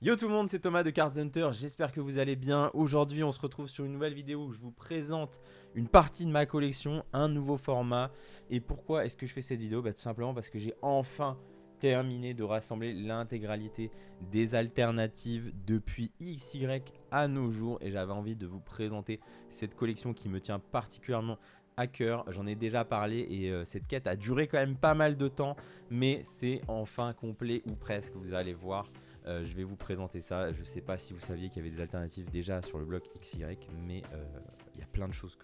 Yo tout le monde, c'est Thomas de Card Hunter, j'espère que vous allez bien. Aujourd'hui on se retrouve sur une nouvelle vidéo où je vous présente une partie de ma collection, un nouveau format. Et pourquoi est-ce que je fais cette vidéo? Tout simplement parce que j'ai enfin terminé de rassembler l'intégralité des alternatives depuis XY à nos jours. Et j'avais envie de vous présenter cette collection qui me tient particulièrement à cœur. J'en ai déjà parlé et cette quête a duré quand même pas mal de temps. Mais c'est enfin complet ou presque, vous allez voir. Je vais vous présenter ça. Je ne sais pas si vous saviez qu'il y avait des alternatives déjà sur le bloc XY, mais il y a plein de choses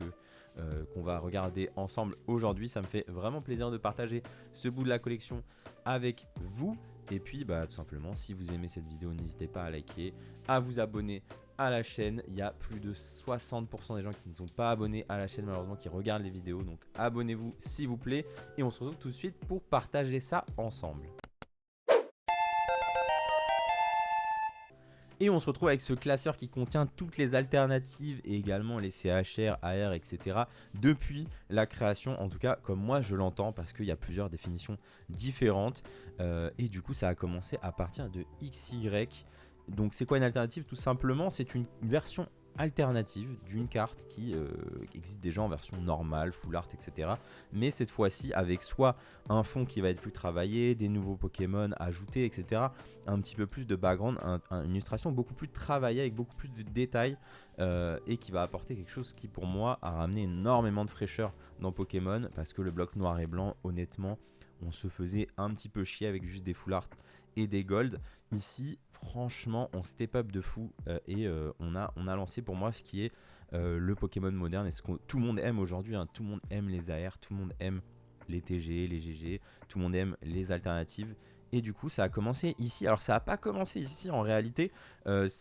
qu'on va regarder ensemble aujourd'hui. Ça me fait vraiment plaisir de partager ce bout de la collection avec vous. Et puis tout simplement, si vous aimez cette vidéo, n'hésitez pas à liker, à vous abonner à la chaîne. Il y a plus de 60% des gens qui ne sont pas abonnés à la chaîne malheureusement, qui regardent les vidéos. Donc abonnez-vous s'il vous plaît. Et on se retrouve tout de suite pour partager ça ensemble. Et on se retrouve avec ce classeur qui contient toutes les alternatives et également les CHR, AR, etc. depuis la création, en tout cas comme moi je l'entends, parce qu'il y a plusieurs définitions différentes. Et du coup ça a commencé à partir de XY. Donc c'est quoi une alternative? Tout simplement c'est une version alternative d'une carte qui existe déjà en version normale, full art, etc. Mais cette fois-ci avec soit un fond qui va être plus travaillé, des nouveaux Pokémon ajoutés, etc. Un petit peu plus de background, une illustration beaucoup plus travaillée avec beaucoup plus de détails et qui va apporter quelque chose qui pour moi a ramené énormément de fraîcheur dans Pokémon, parce que le bloc noir et blanc, honnêtement, on se faisait un petit peu chier avec juste des full art et des gold. Ici franchement on step up de fou et on a lancé pour moi ce qui est le Pokémon moderne et ce que tout le monde aime aujourd'hui, hein. Tout le monde aime les AR, tout le monde aime les TG, les GG, tout le monde aime les alternatives. Et du coup ça a commencé ici. Alors ça n'a pas commencé ici en réalité,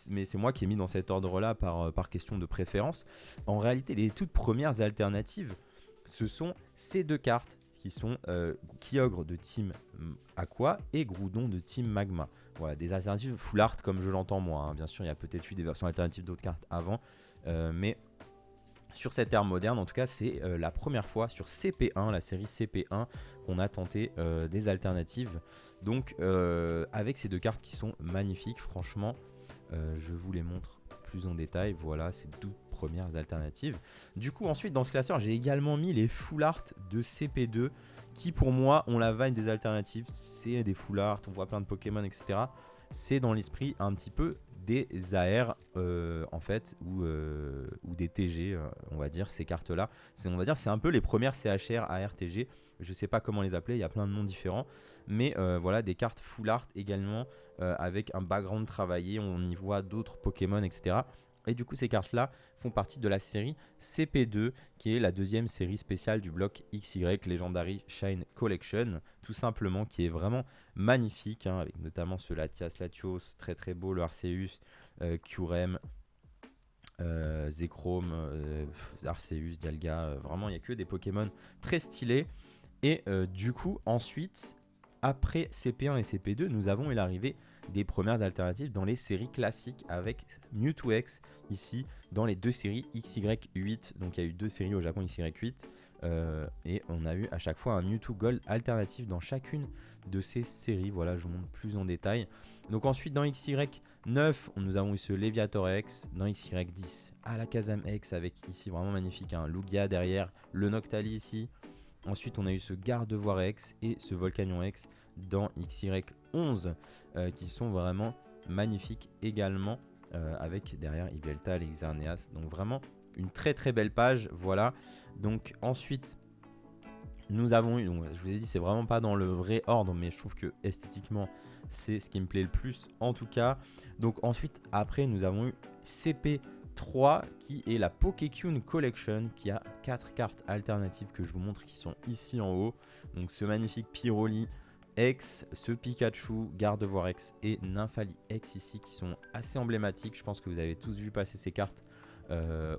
mais c'est moi qui ai mis dans cet ordre là par question de préférence. En réalité les toutes premières alternatives, ce sont ces deux cartes qui sont Kyogre de Team Aqua et Groudon de Team Magma. Voilà, des alternatives full art comme je l'entends moi, hein. Bien sûr il y a peut-être eu des versions alternatives d'autres cartes avant, mais sur cette ère moderne en tout cas c'est la première fois sur CP1, la série CP1, qu'on a tenté des alternatives. Donc avec ces deux cartes qui sont magnifiques franchement, je vous les montre plus en détail. Voilà ces toutes premières alternatives. Du coup ensuite dans ce classeur j'ai également mis les full art de CP2 qui pour moi ont la vibe des alternatives. C'est des full art, on voit plein de Pokémon, etc. C'est dans l'esprit un petit peu des AR en fait, ou des TG, on va dire, ces cartes là. On va dire c'est un peu les premières CHR, AR, TG. Je sais pas comment les appeler, il y a plein de noms différents. Mais voilà, des cartes full art également, avec un background travaillé, on y voit d'autres Pokémon, etc. Et du coup ces cartes là font partie de la série CP2, qui est la deuxième série spéciale du bloc XY Legendary Shine Collection, tout simplement, qui est vraiment magnifique, hein, avec notamment ce Latias Latios, très très beau, le Arceus, Kyurem, Zekrom, Arceus, Dialga, vraiment il n'y a que des Pokémon très stylés. Et du coup ensuite, après CP1 et CP2, nous avons eu l'arrivée des premières alternatives dans les séries classiques avec Mewtwo X ici dans les deux séries XY8. Donc il y a eu deux séries au Japon XY8 et on a eu à chaque fois un Mewtwo Gold alternatif dans chacune de ces séries. Voilà, je vous montre plus en détail. Donc ensuite dans XY9 nous avons eu ce Léviator X, dans XY10 Alakazam X avec ici vraiment magnifique, un Lugia derrière, le Noctali ici. Ensuite on a eu ce Gardevoir X et ce Volcanion X dans XY11 qui sont vraiment magnifiques également, avec derrière Yveltal et Xerneas. Donc vraiment une très très belle page. Voilà, donc ensuite nous avons eu, donc, je vous ai dit c'est vraiment pas dans le vrai ordre, mais je trouve que esthétiquement c'est ce qui me plaît le plus en tout cas. Donc ensuite après nous avons eu CP3 qui est la Pokécune Collection, qui a 4 cartes alternatives que je vous montre, qui sont ici en haut. Donc ce magnifique Pyroli X, ce Pikachu, Gardevoir X et Nymphali X ici, qui sont assez emblématiques. Je pense que vous avez tous vu passer ces cartes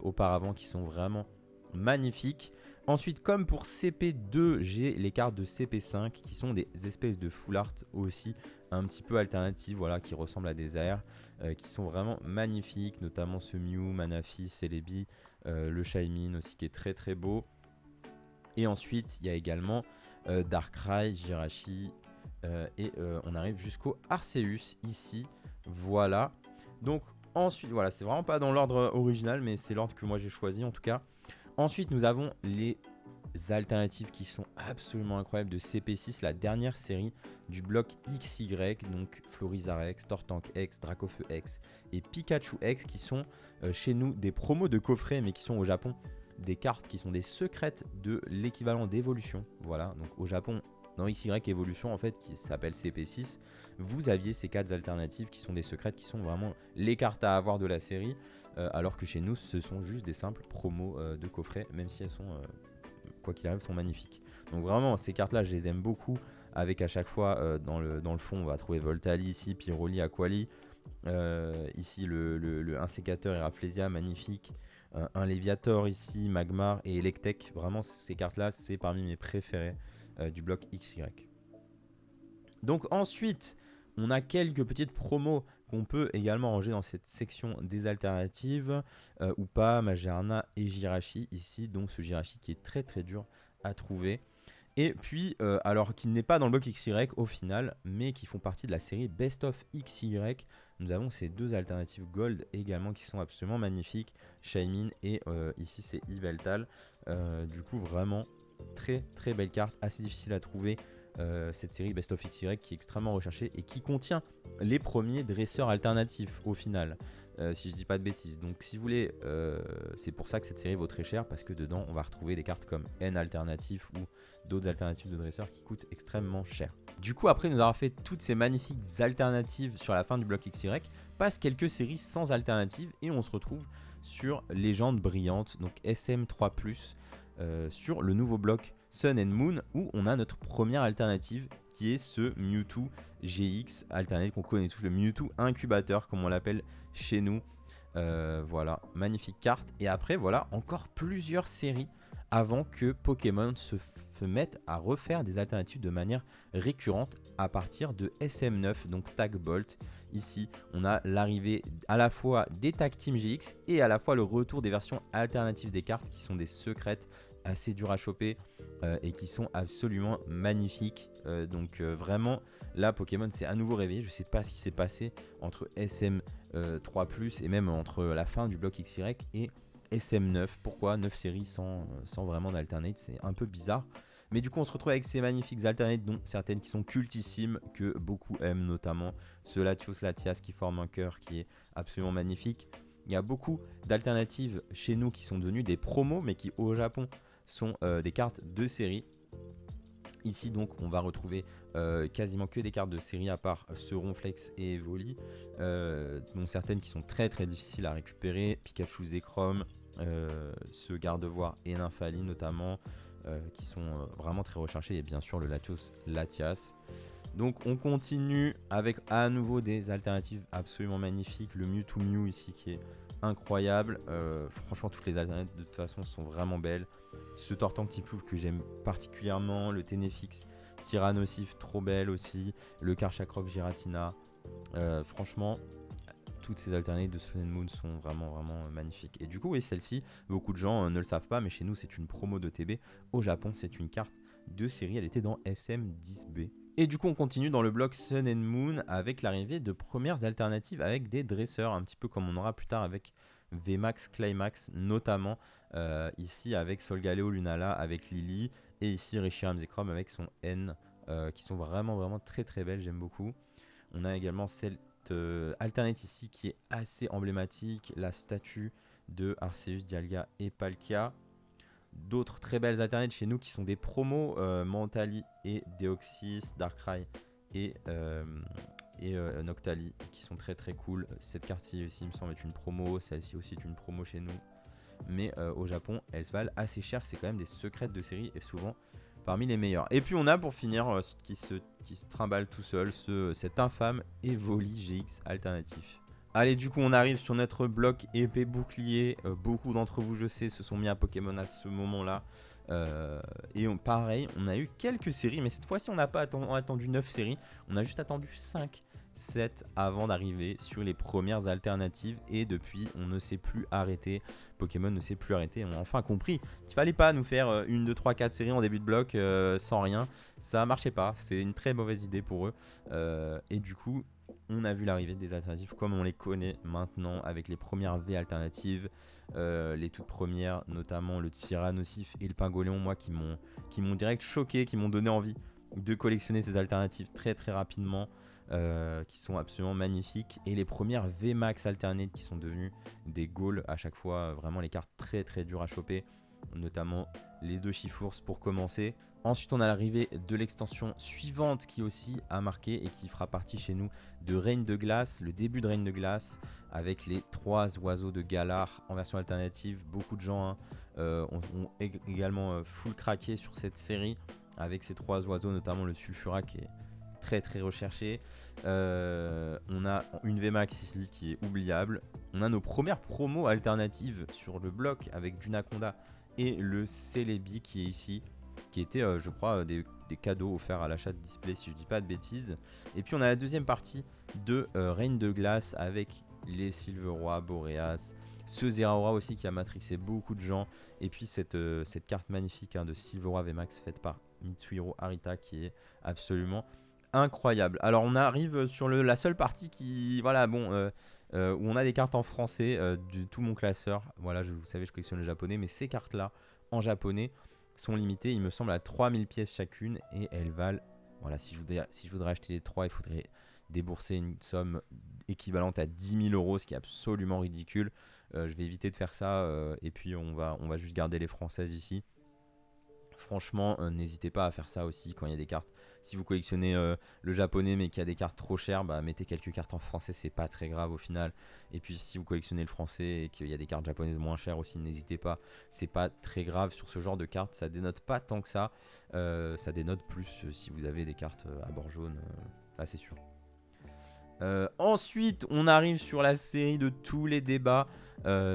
auparavant, qui sont vraiment magnifiques. Ensuite, comme pour CP2, j'ai les cartes de CP5 qui sont des espèces de full art aussi un petit peu alternatives, voilà, qui ressemblent à des AR, qui sont vraiment magnifiques, notamment ce Mew, Manaphy, Celebi, le Shaymin aussi qui est très très beau. Et ensuite, il y a également Darkrai, Jirachi, et on arrive jusqu'au Arceus ici. Voilà. Donc ensuite, voilà, c'est vraiment pas dans l'ordre original, mais c'est l'ordre que moi j'ai choisi en tout cas. Ensuite, nous avons les alternatives qui sont absolument incroyables de CP6, la dernière série du bloc XY, donc Florizarex, Tortank X, Dracofeu X et Pikachu X, qui sont chez nous des promos de coffrets, mais qui sont au Japon des cartes qui sont des secrètes de l'équivalent d'évolution. Voilà, donc au Japon, dans XY Evolution, en fait, qui s'appelle CP6, vous aviez ces cartes alternatives qui sont des secrètes, qui sont vraiment les cartes à avoir de la série, alors que chez nous, ce sont juste des simples promos de coffrets, même si elles sont, quoi qu'il arrive, sont magnifiques. Donc vraiment, ces cartes-là, je les aime beaucoup, avec à chaque fois, dans le fond, on va trouver Voltali ici, Pyroli, Aquali, ici un sécateur et Rafflesia, magnifique. Un Léviator ici, Magmar et Electek. Vraiment, ces cartes-là, c'est parmi mes préférées du bloc XY. Donc ensuite, on a quelques petites promos qu'on peut également ranger dans cette section des alternatives, ou pas, Magerna et Jirachi ici. Donc ce Jirachi qui est très très dur à trouver. Et puis, alors qui n'est pas dans le bloc XY au final, mais qui font partie de la série Best of XY, nous avons ces deux alternatives Gold également qui sont absolument magnifiques, Shaymin et ici c'est Yveltal. Du coup, vraiment très très belle carte, assez difficile à trouver. Cette série Best of XY qui est extrêmement recherchée et qui contient les premiers dresseurs alternatifs au final, si je dis pas de bêtises. Donc si vous voulez, c'est pour ça que cette série vaut très cher, parce que dedans on va retrouver des cartes comme N alternatif ou d'autres alternatives de dresseurs qui coûtent extrêmement cher. Du coup, après nous avoir fait toutes ces magnifiques alternatives sur la fin du bloc XY, passe quelques séries sans alternatives et on se retrouve sur Légende Brillante, donc SM3+, sur le nouveau bloc Sun and Moon, où on a notre première alternative qui est ce Mewtwo GX alternative qu'on connaît tous, le Mewtwo incubateur comme on l'appelle chez nous. Voilà, magnifique carte. Et après voilà, encore plusieurs séries avant que Pokémon se mettent à refaire des alternatives de manière récurrente à partir de SM9, donc Tag Bolt. Ici, on a l'arrivée à la fois des Tag Team GX et à la fois le retour des versions alternatives des cartes qui sont des secrètes assez dures à choper et qui sont absolument magnifiques. Donc vraiment, là, Pokémon s'est à nouveau réveillé. Je sais pas ce qui s'est passé entre SM3+, et même entre la fin du bloc XY et SM9. Pourquoi 9 séries sans vraiment d'alternate? C'est un peu bizarre. Mais du coup, on se retrouve avec ces magnifiques alternates, dont certaines qui sont cultissimes, que beaucoup aiment, notamment ce Latios Latias qui forme un cœur qui est absolument magnifique. Il y a beaucoup d'alternatives chez nous qui sont devenues des promos, mais qui au Japon sont des cartes de série. Ici donc on va retrouver quasiment que des cartes de série, à part ce Ronflex et Evoli, dont certaines qui sont très très difficiles à récupérer, Pikachu Zekrom, ce Gardevoir et Nymphali notamment, qui sont vraiment très recherchés, et bien sûr le Latios Latias. Donc on continue avec à nouveau des alternatives absolument magnifiques, le Mewtwo Mew ici qui est incroyable. Franchement, toutes les alternatives de toute façon sont vraiment belles. Ce Tortank Typlouf que j'aime particulièrement, le Ténéfix Tyrannosif, trop belle aussi, le Karchakroc Giratina. Franchement, toutes ces alternatives de Sun and Moon sont vraiment vraiment magnifiques. Et du coup, oui, celle-ci, beaucoup de gens ne le savent pas, mais chez nous, c'est une promo de TB. Au Japon, c'est une carte de série, elle était dans SM10B. Et du coup, on continue dans le bloc Sun and Moon avec l'arrivée de premières alternatives avec des dresseurs, un petit peu comme on aura plus tard avec VMAX, Climax, notamment ici avec Solgaleo Lunala, avec Lily, et ici Reshiram Zekrom avec son N, qui sont vraiment vraiment très très belles, j'aime beaucoup. On a également cette alternate ici qui est assez emblématique, la statue de Arceus, Dialga et Palkia. D'autres très belles alternates chez nous qui sont des promos, Mentali et Deoxys, Darkrai et Noctali, qui sont très très cool. Cette carte-ci aussi, il me semble, est une promo, celle-ci aussi est une promo chez nous. Mais au Japon, elles se valent assez cher, c'est quand même des secrètes de série et souvent parmi les meilleurs. Et puis on a pour finir qui se trimballe tout seul, cet infâme Evoli GX alternatif. Allez, du coup on arrive sur notre bloc épée bouclier. Beaucoup d'entre vous, je sais, se sont mis à Pokémon à ce moment là, et pareil, on a eu quelques séries, mais cette fois-ci on n'a pas attendu 9 séries, on a juste attendu 5, 7 avant d'arriver sur les premières alternatives. Et depuis on ne s'est plus arrêté, Pokémon ne s'est plus arrêté. On a enfin compris qu'il fallait pas nous faire 1, 2, 3, 4 séries en début de bloc sans rien, ça marchait pas, c'est une très mauvaise idée pour eux. Et du coup on a vu l'arrivée des alternatives comme on les connaît maintenant, avec les premières V alternatives, les toutes premières, notamment le Tyrannosif et le Pingoléon, moi qui m'ont direct choqué, qui m'ont donné envie de collectionner ces alternatives très très rapidement, qui sont absolument magnifiques, et les premières VMAX alternées qui sont devenues des goals à chaque fois, vraiment les cartes très très dures à choper, notamment les 2 Chifours pour commencer. Ensuite on a l'arrivée de l'extension suivante qui aussi a marqué et qui fera partie chez nous de Règne de Glace, le début de Règne de Glace avec les 3 oiseaux de Galar en version alternative. Beaucoup de gens ont également full craqué sur cette série avec ces 3 oiseaux, notamment le Sulfura qui est très très recherché. On a une VMAX ici qui est oubliable. On a nos premières promos alternatives sur le bloc avec Dunaconda et le Celebi qui est ici, qui était je crois des cadeaux offerts à l'achat de display si je dis pas de bêtises. Et puis on a la deuxième partie de Règne de Glace avec les Silverois, Boreas, ce Zeraora aussi qui a matrixé beaucoup de gens, et puis cette carte magnifique de Silverois VMAX faite par Mitsuhiro Arita qui est absolument incroyable. Alors on arrive sur la seule partie qui, voilà, bon, où on a des cartes en français de tout mon classeur. Voilà, vous savez, je collectionne le japonais, mais ces cartes là en japonais sont limitées, il me semble, à 3000 pièces chacune, et elles valent, voilà, si je voudrais acheter les 3, il faudrait débourser une somme équivalente à 10 000 euros, ce qui est absolument ridicule. Je vais éviter de faire ça, et puis on va juste garder les françaises ici. Franchement, n'hésitez pas à faire ça aussi quand il y a des cartes. Si vous collectionnez le japonais mais qu'il y a des cartes trop chères, bah, mettez quelques cartes en français, c'est pas très grave au final. Et puis si vous collectionnez le français et qu'il y a des cartes japonaises moins chères aussi, n'hésitez pas. C'est pas très grave sur ce genre de cartes, ça dénote pas tant que ça. Ça dénote plus si vous avez des cartes à bord jaune, là c'est sûr. Ensuite, on arrive sur la série de tous les débats.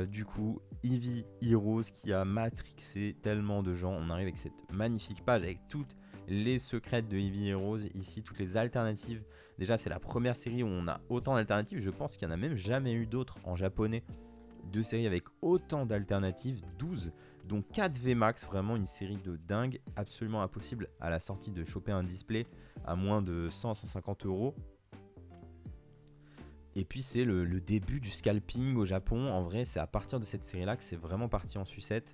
Du coup, Eevee Heroes qui a matrixé tellement de gens. On arrive avec cette magnifique page avec toutes les secrets de Eevee Heroes. Ici, toutes les alternatives. Déjà, c'est la première série où on a autant d'alternatives. Je pense qu'il n'y en a même jamais eu d'autres en japonais. Deux séries avec autant d'alternatives, 12, dont 4 VMAX. Vraiment une série de dingue. Absolument impossible à la sortie de choper un display à moins de 100-150 euros. Et puis c'est le début du scalping au Japon. En vrai, c'est à partir de cette série-là que c'est vraiment parti en sucette.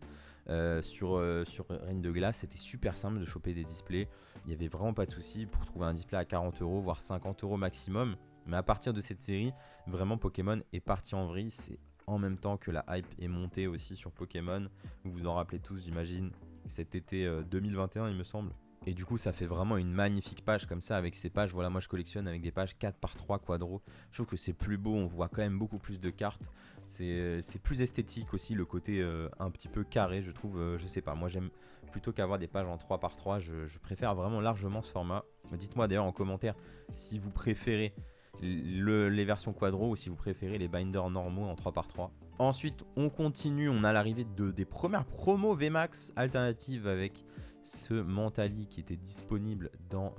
Sur Reine de Glace, c'était super simple de choper des displays. Il n'y avait vraiment pas de souci pour trouver un display à 40 euros, voire 50 euros maximum. Mais à partir de cette série, vraiment Pokémon est parti en vrille. C'est en même temps que la hype est montée aussi sur Pokémon. Vous vous en rappelez tous, j'imagine. Cet été 2021, il me semble. Et du coup ça fait vraiment une magnifique page comme ça avec ces pages. Voilà, moi je collectionne avec des pages 4x3 quadro. Je trouve que c'est plus beau, on voit quand même beaucoup plus de cartes. C'est plus esthétique aussi, le côté un petit peu carré, je trouve. Je sais pas, moi j'aime plutôt qu'avoir des pages en 3x3. Je préfère vraiment largement ce format. Dites-moi d'ailleurs en commentaire si vous préférez les versions quadro ou si vous préférez les binders normaux en 3x3. Ensuite on continue, on a l'arrivée des premières promos VMAX alternatives avec ce Mentali qui était disponible dans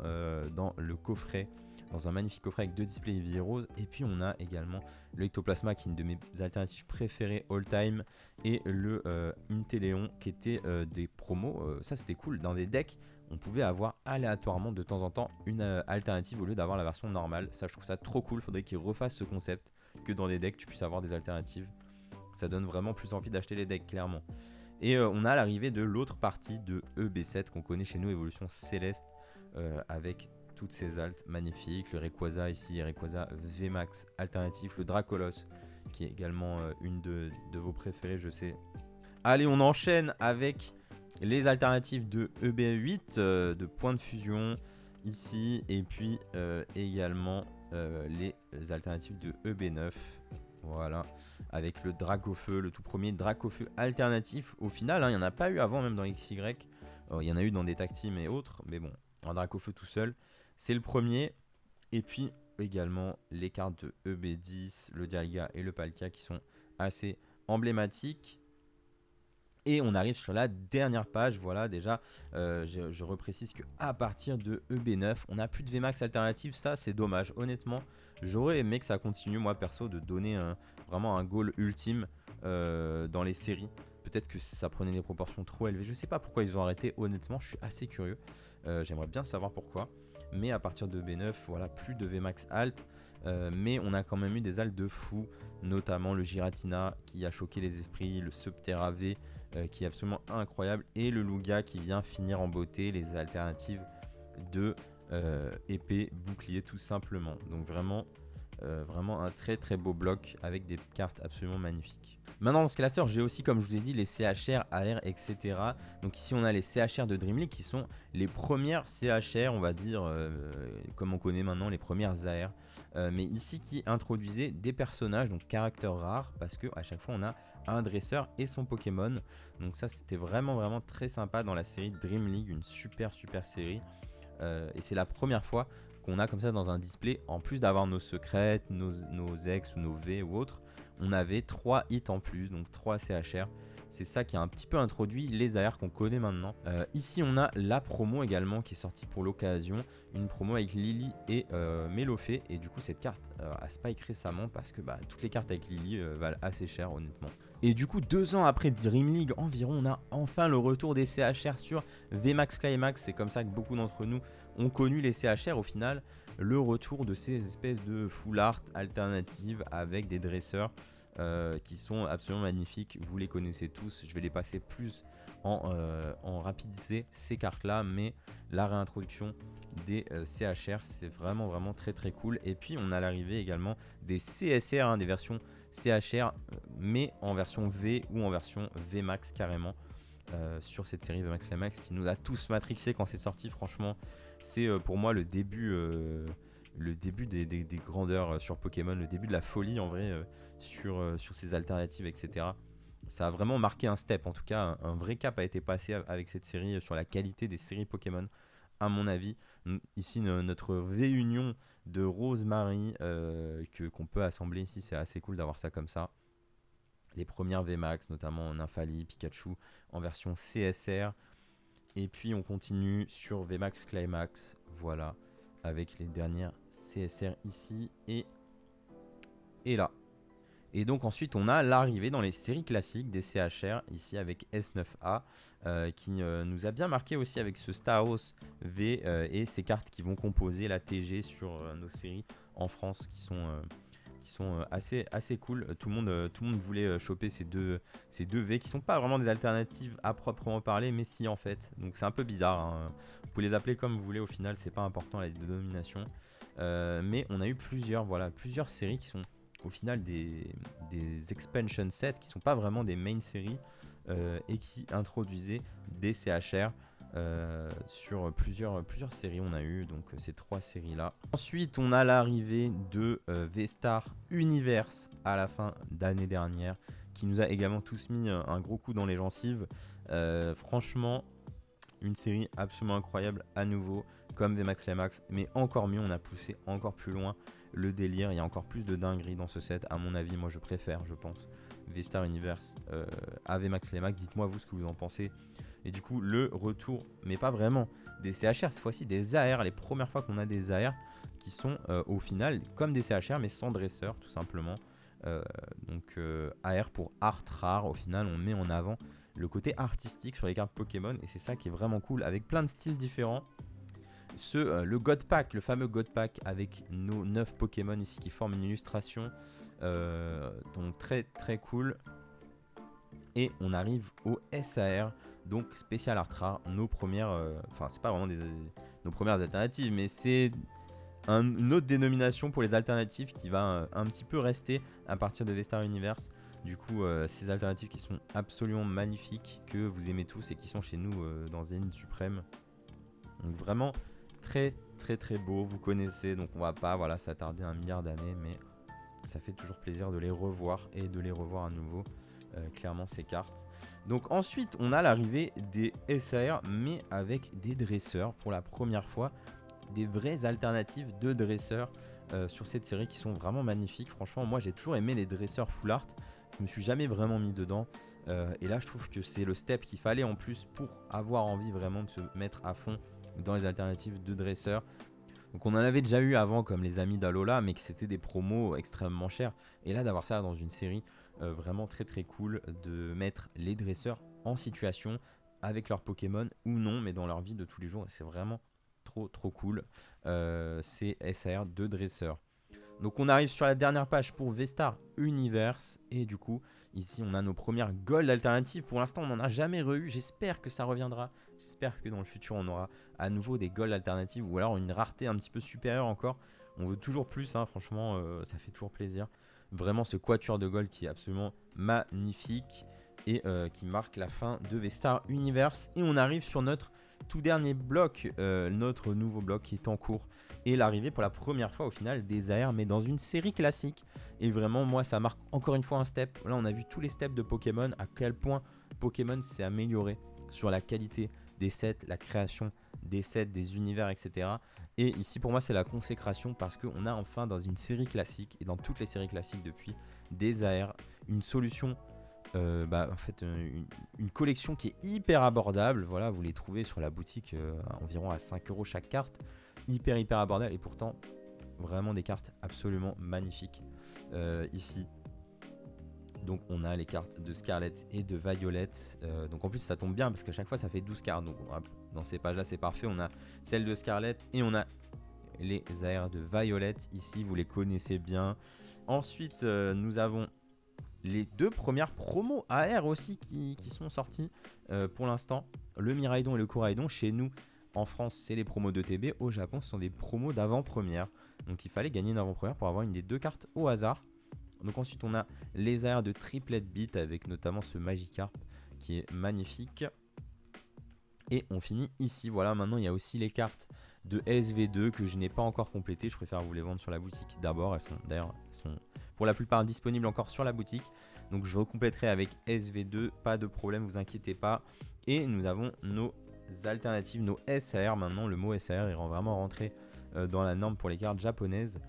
le coffret, dans un magnifique coffret avec 2 displays Eevee Heroes. Et puis on a également le Ectoplasma qui est une de mes alternatives préférées all time, et le Inteleon qui était des promos. Ça c'était cool, dans des decks on pouvait avoir aléatoirement de temps en temps une alternative au lieu d'avoir la version normale. Ça je trouve ça trop cool, faudrait qu'ils refassent ce concept, que dans des decks tu puisses avoir des alternatives. Ça donne vraiment plus envie d'acheter les decks, clairement. Et on a l'arrivée de l'autre partie de EB7 qu'on connaît chez nous, Évolution Céleste, avec toutes ces altes magnifiques. Le Rayquaza ici, Rayquaza VMAX alternatif, le Dracolos qui est également une de vos préférées, je sais. Allez, on enchaîne avec les alternatives de EB8, de Point de Fusion ici, et puis également les alternatives de EB9. Voilà, avec le Dracofeu, le tout premier Dracofeu alternatif. Au final, il n'y en a pas eu avant, même dans XY. Il y en a eu dans des tag teams et autres, mais bon, un Dracofeu tout seul, c'est le premier. Et puis également les cartes de EB10, le Dialga et le Palkia qui sont assez emblématiques. Et on arrive sur la dernière page. Voilà, déjà, je reprécise qu'à partir de EB9, on n'a plus de VMAX alternative. Ça, c'est dommage. Honnêtement, j'aurais aimé que ça continue, moi perso, de donner vraiment un goal ultime dans les séries. Peut-être que ça prenait des proportions trop élevées. Je sais pas pourquoi ils ont arrêté. Honnêtement, je suis assez curieux. J'aimerais bien savoir pourquoi. Mais à partir de EB9, voilà, plus de VMAX alt. mais on a quand même eu des altes de fou, notamment le Giratina qui a choqué les esprits, le Subterra V qui est absolument incroyable, et le Lugia qui vient finir en beauté les alternatives de épée, bouclier tout simplement. Donc vraiment un très très beau bloc avec des cartes absolument magnifiques. Maintenant dans ce classeur, j'ai aussi, comme je vous ai dit, les CHR, AR, etc. Donc ici on a les CHR de Dream League qui sont les premières CHR, on va dire, comme on connaît maintenant les premières AR. Mais ici qui introduisait des personnages, donc caractères rares, parce que à chaque fois on a un dresseur et son Pokémon. Donc ça c'était vraiment très sympa dans la série Dream League, une super série. Et c'est la première fois qu'on a comme ça dans un display, en plus d'avoir nos secrètes, nos X ou nos V ou autres, on avait 3 hits en plus, donc 3 CHR. C'est ça qui a un petit peu introduit les AR qu'on connaît maintenant. Ici on a la promo également qui est sortie pour l'occasion, une promo avec Lily et Melofée, et du coup cette carte a spike récemment parce que toutes les cartes avec Lily valent assez cher honnêtement. Et du coup 2 ans après Dream League environ, on a enfin le retour des CHR sur VMAX Climax. C'est comme ça que beaucoup d'entre nous ont connu les CHR au final, le retour de ces espèces de full art alternatives avec des dresseurs qui sont absolument magnifiques. Vous les connaissez tous, je vais les passer plus en rapidité ces cartes là, mais la réintroduction des CHR c'est vraiment très cool. Et puis on a l'arrivée également des CSR, des versions CHR mais en version V ou en version VMAX carrément, sur cette série VMAX Climax qui nous a tous matrixé quand c'est sorti. Franchement c'est pour moi le début des grandeurs sur Pokémon, le début de la folie en vrai sur ces alternatives, etc. Ça a vraiment marqué un step, en tout cas un vrai cap a été passé avec cette série sur la qualité des séries Pokémon à mon avis. Ici notre réunion de Rosemary qu'on peut assembler ici, c'est assez cool d'avoir ça comme ça. Les premières VMAX, notamment Nymphali, Pikachu en version CSR. Et puis on continue sur VMAX Climax, voilà, avec les dernières CSR ici et là. Et donc ensuite on a l'arrivée dans les séries classiques des CHR, ici avec S9A, qui nous a bien marqué aussi avec ce Staros V et ces cartes qui vont composer la TG sur nos séries en France qui sont assez cool. Tout le monde voulait choper ces deux V qui sont pas vraiment des alternatives à proprement parler, mais si en fait. Donc c'est un peu bizarre, hein. Vous pouvez les appeler comme vous voulez, au final c'est pas important la dénomination. Mais on a eu plusieurs séries qui sont au final des expansion sets qui sont pas vraiment des main séries et qui introduisaient des CHR sur plusieurs séries. On a eu donc ces 3 séries là. Ensuite on a l'arrivée de V-Star Universe à la fin d'année dernière qui nous a également tous mis un gros coup dans les gencives. Franchement une série absolument incroyable à nouveau comme VMAX Climax, mais encore mieux, on a poussé encore plus loin le délire. Il y a encore plus de dinguerie dans ce set à mon avis. Moi je préfère, je pense, V-Star Universe à VMAX Climax. Dites-moi vous ce que vous en pensez. Et du coup le retour, mais pas vraiment des CHR, cette fois-ci des AR, les premières fois qu'on a des AR qui sont au final comme des CHR mais sans dresseur tout simplement. Donc AR pour art rare, au final on met en avant le côté artistique sur les cartes Pokémon et c'est ça qui est vraiment cool avec plein de styles différents. Le God Pack, le fameux God Pack avec nos 9 Pokémon ici qui forment une illustration, donc très cool. Et on arrive au SAR, donc spécial art rare, nos premières, enfin c'est pas vraiment nos premières alternatives, mais c'est une autre dénomination pour les alternatives qui va un petit peu rester à partir de V-Star Universe. Du coup, ces alternatives qui sont absolument magnifiques, que vous aimez tous et qui sont chez nous dans Zénith Suprême. Donc vraiment très beau, vous connaissez, donc on va pas s'attarder un milliard d'années, mais ça fait toujours plaisir de les revoir et de les revoir à nouveau, clairement ces cartes. Donc ensuite on a l'arrivée des SAR mais avec des dresseurs pour la première fois, des vraies alternatives de dresseurs sur cette série qui sont vraiment magnifiques. Franchement moi j'ai toujours aimé les dresseurs full art, je me suis jamais vraiment mis dedans et là je trouve que c'est le step qu'il fallait en plus pour avoir envie vraiment de se mettre à fond dans les alternatives de dresseurs. Donc on en avait déjà eu avant comme les amis d'Alola, mais que c'était des promos extrêmement chers. Et là d'avoir ça dans une série vraiment très cool, de mettre les dresseurs en situation avec leurs Pokémon ou non, mais dans leur vie de tous les jours, c'est vraiment trop cool. C'est SAR de dresseurs. Donc on arrive sur la dernière page pour V-Star Universe. Et du coup, ici on a nos premières gold alternatives. Pour l'instant on n'en a jamais eu. J'espère que ça reviendra. J'espère que dans le futur on aura à nouveau des gold alternatives. Ou alors une rareté un petit peu supérieure encore. On veut toujours plus, hein, franchement ça fait toujours plaisir. Vraiment ce quatuor de gold qui est absolument magnifique. Et qui marque la fin de V-Star Universe. Et on arrive sur notre tout dernier bloc, notre nouveau bloc qui est en cours. Et l'arrivée pour la première fois au final des AR, mais dans une série classique. Et vraiment moi ça marque encore une fois un step. Là on a vu tous les steps de Pokémon, à quel point Pokémon s'est amélioré sur la qualité des sets, la création des sets, des univers, etc. Et ici pour moi c'est la consécration parce qu'on a enfin dans une série classique et dans toutes les séries classiques depuis des AR une solution. En fait une collection qui est hyper abordable. Voilà, vous les trouvez sur la boutique environ à 5 € chaque carte, hyper abordable et pourtant vraiment des cartes absolument magnifiques ici. Donc on a les cartes de Scarlet et de Violet, donc en plus ça tombe bien parce qu'à chaque fois ça fait 12 cartes, donc dans ces pages là c'est parfait. On a celle de Scarlet et on a les AR de Violet ici, vous les connaissez bien. Ensuite nous avons les deux premières promos AR aussi qui sont sorties pour l'instant. Le Miraidon et le Koraidon. Chez nous, en France, c'est les promos de TB. Au Japon, ce sont des promos d'avant-première. Donc il fallait gagner une avant-première pour avoir une des deux cartes au hasard. Donc ensuite, on a les AR de Triplet Beat avec notamment ce Magikarp qui est magnifique. Et on finit ici. Voilà, maintenant il y a aussi les cartes de SV2 que je n'ai pas encore complétées. Je préfère vous les vendre sur la boutique d'abord. Elles sont pour la plupart disponibles encore sur la boutique. Donc je recompléterai avec SV2, pas de problème, vous inquiétez pas. Et nous avons nos alternatives, nos SAR. Maintenant le mot SAR il rend vraiment rentrer dans la norme pour les cartes japonaises.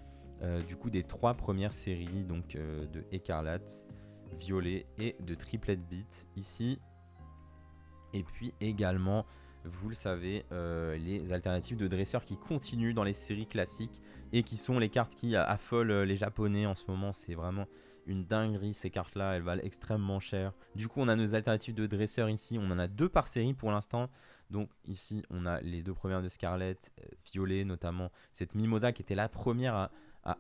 Du coup des trois premières séries, donc de Écarlate, Violet et de Triplet Beat ici. Et puis également, vous le savez, les alternatives de dresseurs qui continuent dans les séries classiques et qui sont les cartes qui affolent les Japonais en ce moment. C'est vraiment une dinguerie ces cartes là, elles valent extrêmement cher. Du coup on a nos alternatives de dresseurs ici, on en a deux par série pour l'instant. Donc ici on a les deux premières de Scarlet, Violet notamment, cette Mimosa qui était la première à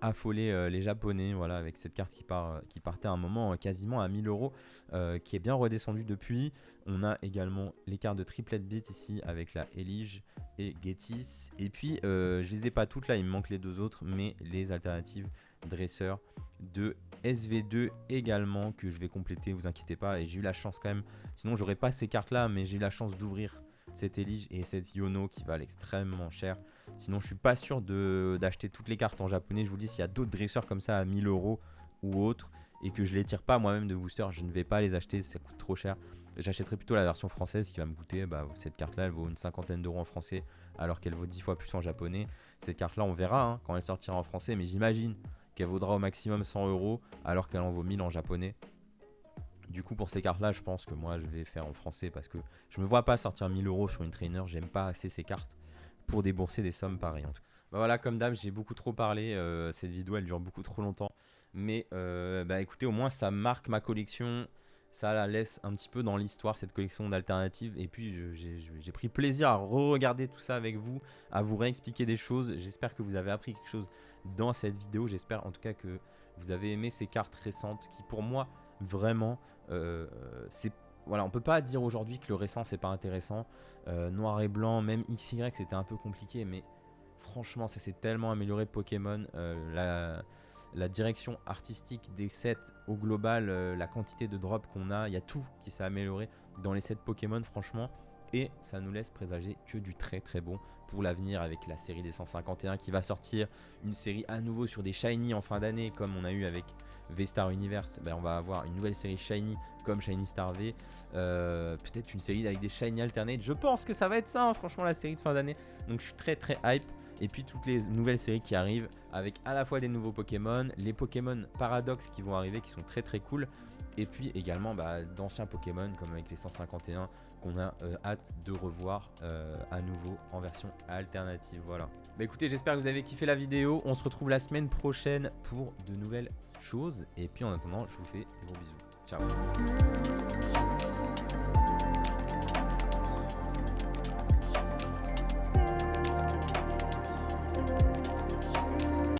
affoler les Japonais, voilà, avec cette carte qui partait à un moment quasiment à 1000 €, qui est bien redescendue depuis. On a également les cartes de Triplet Beat ici avec la Elige et Getis. Et puis je les ai pas toutes là, il me manque les deux autres, mais les alternatives dresseurs de SV2 également que je vais compléter, vous inquiétez pas. Et j'ai eu la chance quand même, sinon j'aurais pas ces cartes là, mais j'ai eu la chance d'ouvrir cette Elige et cette Yono qui valent extrêmement cher. Sinon je suis pas sûr d'acheter toutes les cartes en japonais. Je vous dis, s'il y a d'autres dresseurs comme ça à 1000 € ou autres et que je les tire pas moi-même de booster, je ne vais pas les acheter, ça coûte trop cher. J'achèterai plutôt la version française qui va me coûter, cette carte là elle vaut une cinquantaine d'euros en français alors qu'elle vaut 10 fois plus en japonais. Cette carte là on verra hein, quand elle sortira en français, mais j'imagine qu'elle vaudra au maximum 100 € alors qu'elle en vaut 1000 en japonais. Du coup pour ces cartes là je pense que moi je vais faire en français parce que je me vois pas sortir 1000 € sur une trainer. J'aime pas assez ces cartes pour débourser des sommes pareilles en tout cas. Voilà, comme d'hab j'ai beaucoup trop parlé, cette vidéo elle dure beaucoup trop longtemps. Mais écoutez, au moins ça marque ma collection, ça la laisse un petit peu dans l'histoire cette collection d'alternatives. Et puis j'ai pris plaisir à re-regarder tout ça avec vous, à vous réexpliquer des choses. J'espère que vous avez appris quelque chose dans cette vidéo. J'espère en tout cas que vous avez aimé ces cartes récentes qui pour moi vraiment voilà, on peut pas dire aujourd'hui que le récent c'est pas intéressant. Noir et blanc, même XY c'était un peu compliqué, mais franchement ça s'est tellement amélioré Pokémon. La direction artistique des sets au global, la quantité de drops qu'on a, il y a tout qui s'est amélioré dans les sets Pokémon franchement. Et ça nous laisse présager que du très très bon pour l'avenir avec la série des 151 qui va sortir. Une série à nouveau sur des Shiny en fin d'année comme on a eu avec V-Star Universe. On va avoir une nouvelle série Shiny comme Shiny Star V. Peut-être une série avec des Shiny alternate. Je pense que ça va être ça hein, franchement la série de fin d'année. Donc je suis très très hype. Et puis toutes les nouvelles séries qui arrivent avec à la fois des nouveaux Pokémon, les Pokémon Paradox qui vont arriver qui sont très très cool. Et puis également d'anciens Pokémon comme avec les 151 qu'on a hâte de revoir à nouveau en version alternative. Voilà. Écoutez, j'espère que vous avez kiffé la vidéo. On se retrouve la semaine prochaine pour de nouvelles choses. Et puis en attendant, je vous fais des gros bisous. Ciao.